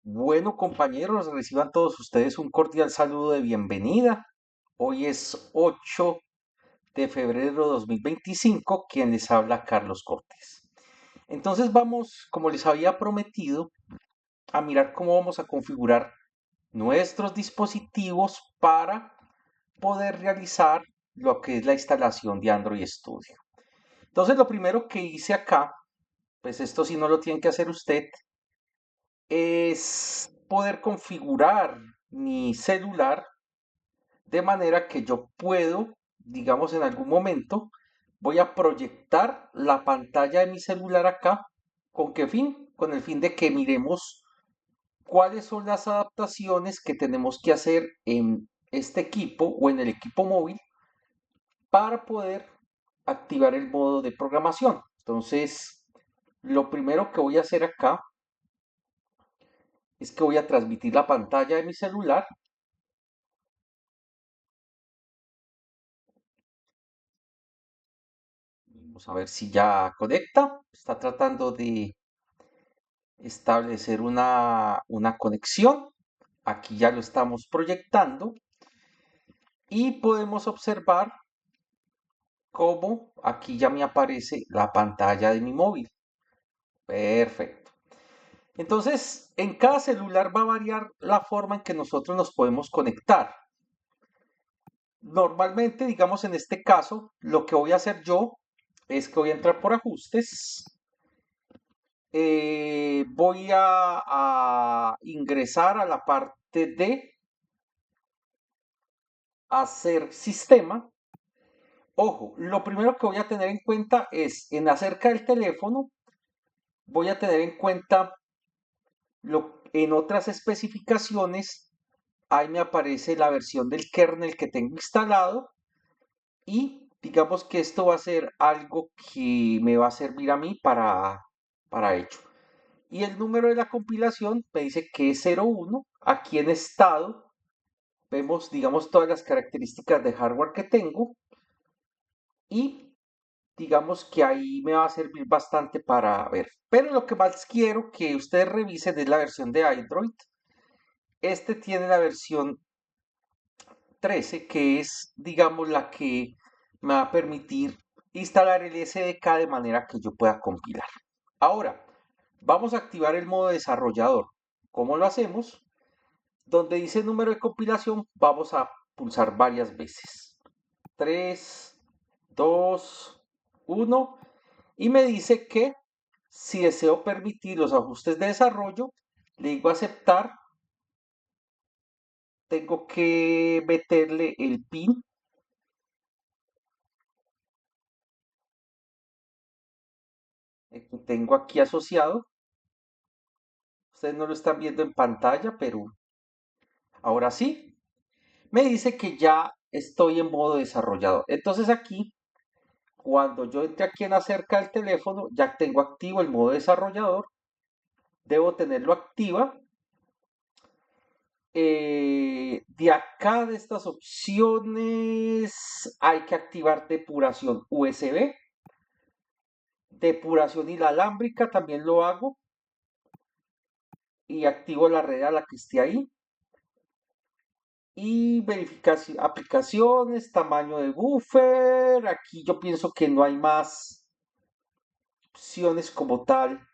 Bueno, compañeros, reciban todos ustedes un cordial saludo de bienvenida. Hoy es 8 de febrero de 2025, quien les habla Carlos Cortés. Entonces vamos, como les había prometido, a mirar cómo vamos a configurar nuestros dispositivos para poder realizar lo que es la instalación de Android Studio. Entonces lo primero que hice acá, pues esto sí no lo tiene que hacer usted, es poder configurar mi celular de manera que yo puedo, digamos, en algún momento, voy a proyectar la pantalla de mi celular acá. ¿Con qué fin? Con el fin de que miremos cuáles son las adaptaciones que tenemos que hacer en este equipo o en el equipo móvil para poder activar el modo de programación. Entonces, lo primero que voy a hacer acá es que voy a transmitir la pantalla de mi celular. Vamos a ver si ya conecta. Está tratando de establecer una conexión. Aquí ya lo estamos proyectando y podemos observar cómo aquí ya me aparece la pantalla de mi móvil. Perfecto. Entonces, en cada celular va a variar la forma en que nosotros nos podemos conectar. Normalmente, digamos en este caso, lo que voy a hacer yo es que voy a entrar por ajustes. Voy a ingresar a la parte de hacer sistema. Ojo, lo primero que voy a tener en cuenta es en acerca del teléfono, voy a tener en cuenta en otras especificaciones, ahí me aparece la versión del kernel que tengo instalado y digamos que esto va a ser algo que me va a servir a mí para ello. Y el número de la compilación me dice que es 01. Aquí en estado vemos, digamos, todas las características de hardware que tengo y digamos que ahí me va a servir bastante para ver. Pero lo que más quiero que ustedes revisen es la versión de Android. Este tiene la versión 13, que es, digamos, la que me va a permitir instalar el SDK de manera que yo pueda compilar. Ahora, vamos a activar el modo desarrollador. ¿Cómo lo hacemos? Donde dice número de compilación, vamos a pulsar varias veces. 3, 2, 1. Y me dice que si deseo permitir los ajustes de desarrollo, le digo aceptar. Tengo que meterle el pin que tengo aquí asociado. Ustedes no lo están viendo en pantalla, pero ahora sí. Me dice que ya estoy en modo desarrollador. Entonces aquí, cuando yo entre aquí en acerca del teléfono, ya tengo activo el modo desarrollador. Debo tenerlo activa. De acá de estas opciones hay que activar depuración USB. Depuración inalámbrica también lo hago y activo la red a la que esté ahí. Y verificación, aplicaciones, tamaño de buffer. Aquí yo pienso que no hay más opciones como tal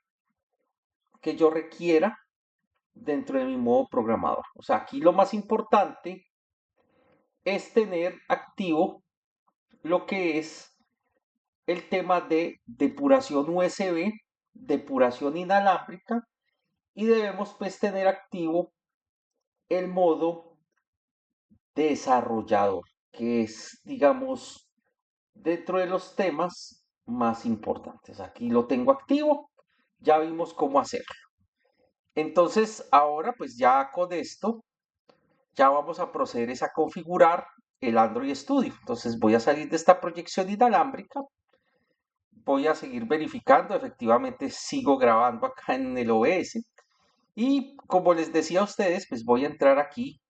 que yo requiera dentro de mi modo programador. O sea, aquí lo más importante es tener activo lo que es el tema de depuración USB, depuración inalámbrica y debemos pues tener activo el modo desarrollador, que es, digamos, dentro de los temas más importantes. Aquí lo tengo activo, ya vimos cómo hacerlo. Entonces, ahora pues ya con esto, ya vamos a proceder a configurar el Android Studio. Entonces voy a salir de esta proyección inalámbrica, voy a seguir verificando, efectivamente sigo grabando acá en el OBS. Y como les decía a ustedes, pues voy a entrar aquí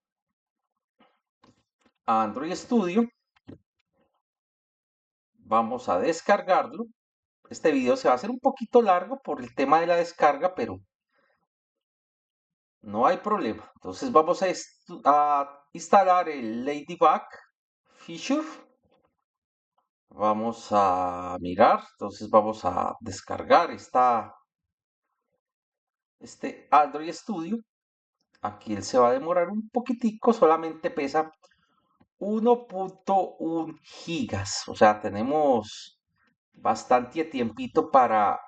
a Android Studio, vamos a descargarlo. Este video se va a hacer un poquito largo por el tema de la descarga, pero no hay problema. Entonces vamos a instalar el Ladybug Feature. Vamos a mirar, entonces vamos a descargar este Android Studio. Aquí él se va a demorar un poquitico, solamente pesa 1.1 gigas. O sea, tenemos bastante tiempito para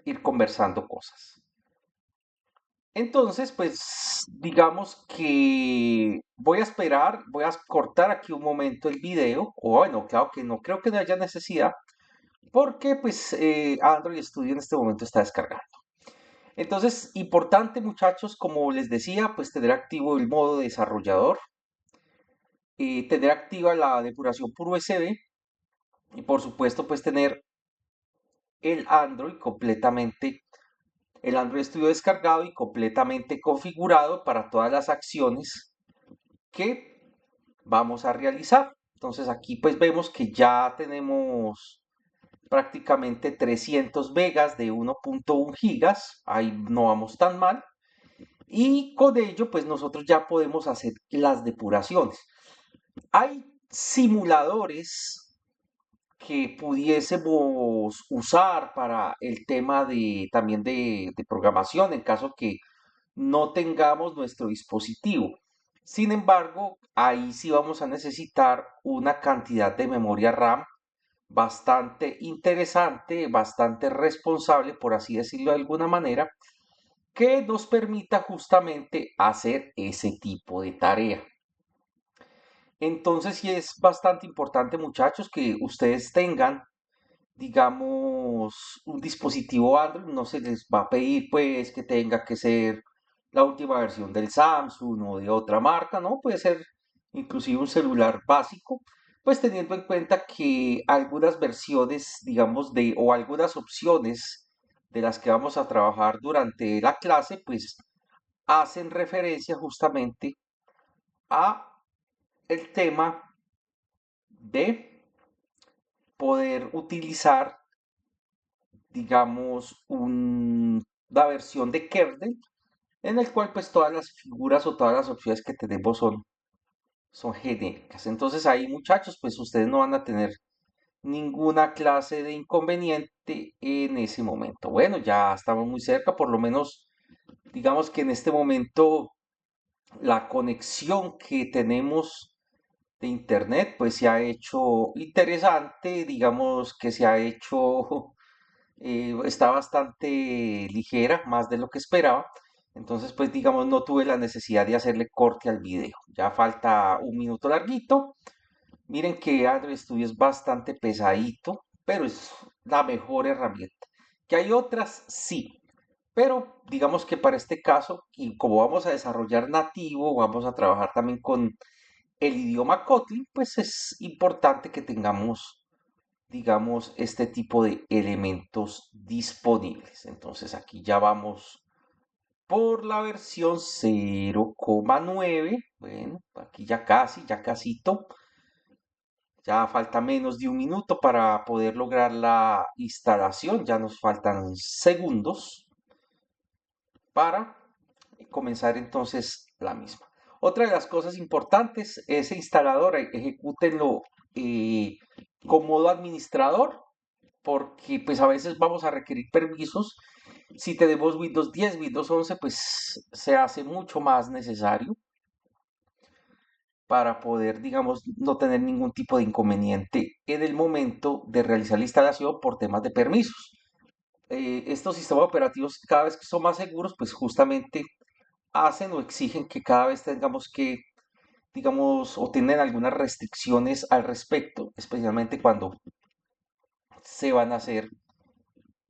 ir conversando cosas. Entonces, pues digamos que voy a esperar, voy a cortar aquí un momento el video, o bueno, claro que no creo que no haya necesidad, porque pues Android Studio en este momento está descargando. Entonces, importante muchachos, como les decía, pues tener activo el modo desarrollador, tener activa la depuración por USB y por supuesto pues tener el Android Studio descargado y completamente configurado para todas las acciones que vamos a realizar. Entonces aquí pues vemos que ya tenemos prácticamente 300 megas de 1.1 gigas, ahí no vamos tan mal. Y con ello pues nosotros ya podemos hacer las depuraciones. Hay simuladores que pudiésemos usar para el tema de también de programación en caso que no tengamos nuestro dispositivo. Sin embargo, ahí sí vamos a necesitar una cantidad de memoria RAM bastante interesante, bastante responsable, por así decirlo de alguna manera, que nos permita justamente hacer ese tipo de tarea. Entonces, sí es bastante importante, muchachos, que ustedes tengan, digamos, un dispositivo Android. No se les va a pedir, pues, que tenga que ser la última versión del Samsung o de otra marca, ¿no? Puede ser inclusive un celular básico, pues teniendo en cuenta que algunas versiones, digamos, o algunas opciones de las que vamos a trabajar durante la clase, pues hacen referencia justamente a el tema de poder utilizar, digamos, una versión de kernel en el cual pues todas las figuras o todas las opciones que tenemos son genéricas. Entonces ahí muchachos, pues ustedes no van a tener ninguna clase de inconveniente en ese momento. Bueno, ya estamos muy cerca, por lo menos digamos que en este momento la conexión que tenemos de internet pues se ha hecho interesante, digamos que se ha hecho, está bastante ligera, más de lo que esperaba. Entonces pues digamos no tuve la necesidad de hacerle corte al video. Ya falta un minuto larguito. Miren que Android Studio es bastante pesadito, pero es la mejor herramienta. Que hay otras, sí, pero digamos que para este caso, y como vamos a desarrollar nativo, vamos a trabajar también con el idioma Kotlin, pues es importante que tengamos, digamos, este tipo de elementos disponibles. Entonces aquí ya vamos por la versión 0,9. Bueno, aquí ya casito. Ya falta menos de un minuto para poder lograr la instalación. Ya nos faltan segundos para comenzar entonces la misma. Otra de las cosas importantes, ese instalador, ejecútenlo eh, con modo administrador, porque pues a veces vamos a requerir permisos. Si tenemos Windows 10, Windows 11, pues se hace mucho más necesario para poder, digamos, no tener ningún tipo de inconveniente en el momento de realizar la instalación por temas de permisos. Estos sistemas operativos cada vez que son más seguros, pues justamente hacen o exigen que cada vez tengamos que, digamos, o tienen algunas restricciones al respecto, especialmente cuando se van a hacer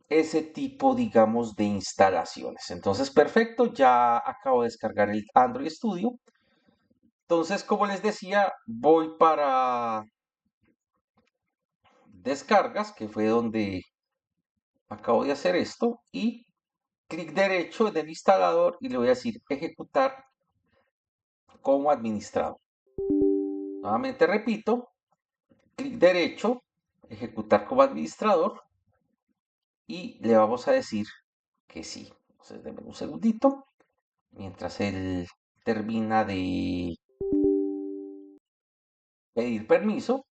ese tipo, digamos, de instalaciones. Entonces, perfecto, ya acabo de descargar el Android Studio. Entonces, como les decía, voy para descargas, que fue donde acabo de hacer esto, y clic derecho en el instalador y le voy a decir ejecutar como administrador. Nuevamente repito, clic derecho, ejecutar como administrador y le vamos a decir que sí. Entonces, denme un segundito. mientras él termina de pedir permiso.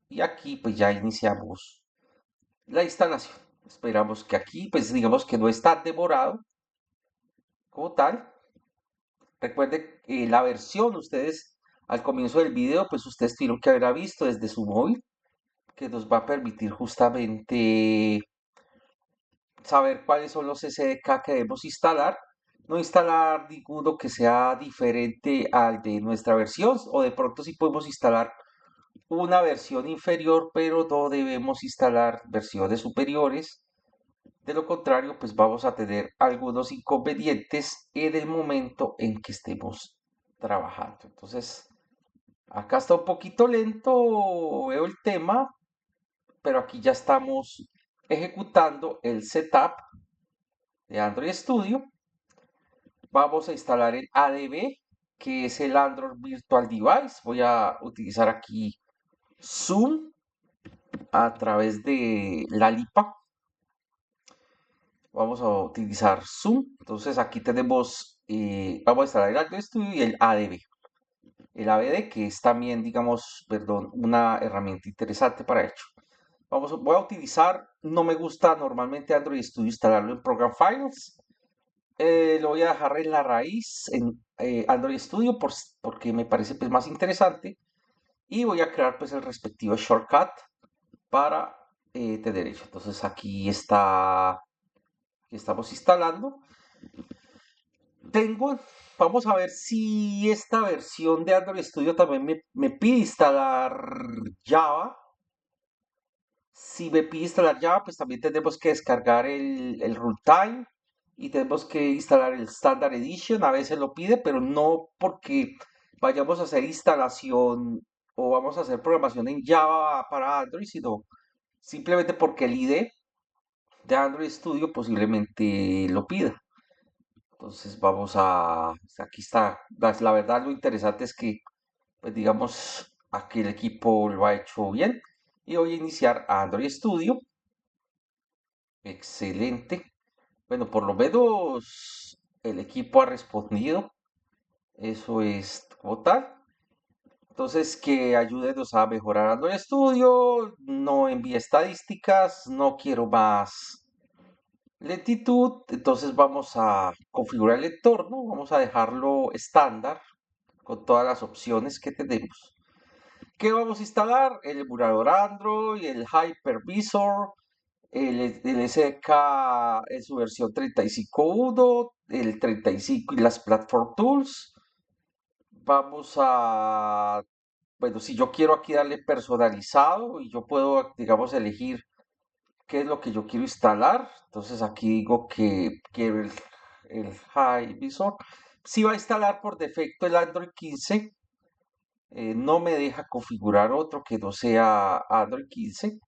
Y aquí pues ya iniciamos la instalación. Esperamos que aquí pues digamos que no está demorado como tal. Recuerde la versión, ustedes al comienzo del video pues ustedes tuvieron que haberla visto desde su móvil, que nos va a permitir justamente saber cuáles son los SDK que debemos instalar. No instalar ninguno que sea diferente al de nuestra versión, o de pronto sí podemos instalar una versión inferior, pero no debemos instalar versiones superiores. De lo contrario, pues vamos a tener algunos inconvenientes en el momento en que estemos trabajando. Entonces, acá está un poquito lento, veo el tema, pero aquí ya estamos ejecutando el setup de Android Studio. Vamos a instalar el ADB, que es el Android Virtual Device. Voy a utilizar aquí Zoom a través de la lipa. Vamos a utilizar Zoom. Entonces aquí tenemos, vamos a instalar el Android Studio y el ADB. El ABD, que es también, digamos, perdón, una herramienta interesante para ello. Voy a utilizar, no me gusta normalmente Android Studio instalarlo en Program Files. Lo voy a dejar en la raíz en Android Studio porque me parece pues, más interesante. Y voy a crear pues el respectivo shortcut para tener ello. Entonces aquí está, aquí estamos instalando. Tengo, vamos a ver si esta versión de Android Studio también me pide instalar Java. Si me pide instalar Java, pues también tenemos que descargar el runtime y tenemos que instalar el Standard Edition. A veces lo pide, pero no porque vayamos a hacer instalación o vamos a hacer programación en Java para Android, sino simplemente porque el IDE de Android Studio posiblemente lo pida. Entonces vamos a, aquí está, la verdad lo interesante es que, pues digamos, aquí el equipo lo ha hecho bien. Y voy a iniciar Android Studio. Excelente. Bueno, por lo menos el equipo ha respondido. Eso es como tal. Entonces, que ayúdenos a mejorar Android Studio. No envíe estadísticas. No quiero más lentitud. Entonces vamos a configurar el entorno. Vamos a dejarlo estándar con todas las opciones que tenemos. ¿Qué vamos a instalar? El emulador Android, el Hypervisor, el SDK en su versión 35.1, el 35 y las Platform Tools. Vamos a, bueno, si yo quiero aquí darle personalizado y yo puedo, digamos, elegir qué es lo que yo quiero instalar. Entonces aquí digo que quiero el Hypervisor. Si va a instalar por defecto el Android 15, no me deja configurar otro que no sea Android 15.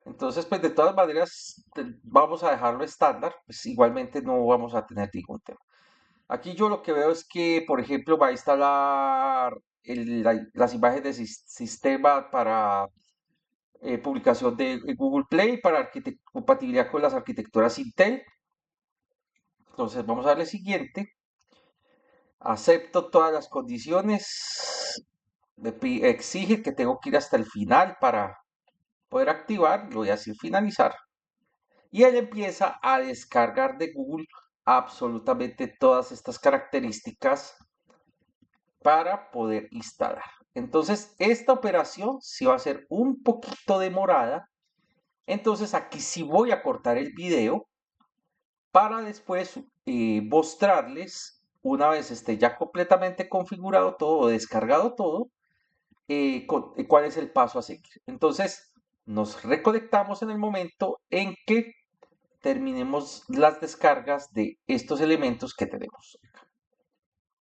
Entonces, pues de todas maneras, vamos a dejarlo estándar, pues igualmente no vamos a tener ningún tema. Aquí yo lo que veo es que, por ejemplo, va a instalar las imágenes de sistema para publicación de Google Play, para compatibilidad con las arquitecturas Intel. Entonces, vamos a darle siguiente. Acepto todas las condiciones. Exige que tengo que ir hasta el final para poder activar. Le voy a decir finalizar. Y él empieza a descargar de Google absolutamente todas estas características para poder instalar. Entonces, esta operación sí va a ser un poquito demorada. Entonces, aquí sí voy a cortar el video para después mostrarles, una vez esté ya completamente configurado todo, descargado todo, cuál es el paso a seguir. Entonces, nos reconectamos en el momento en que terminemos las descargas de estos elementos que tenemos.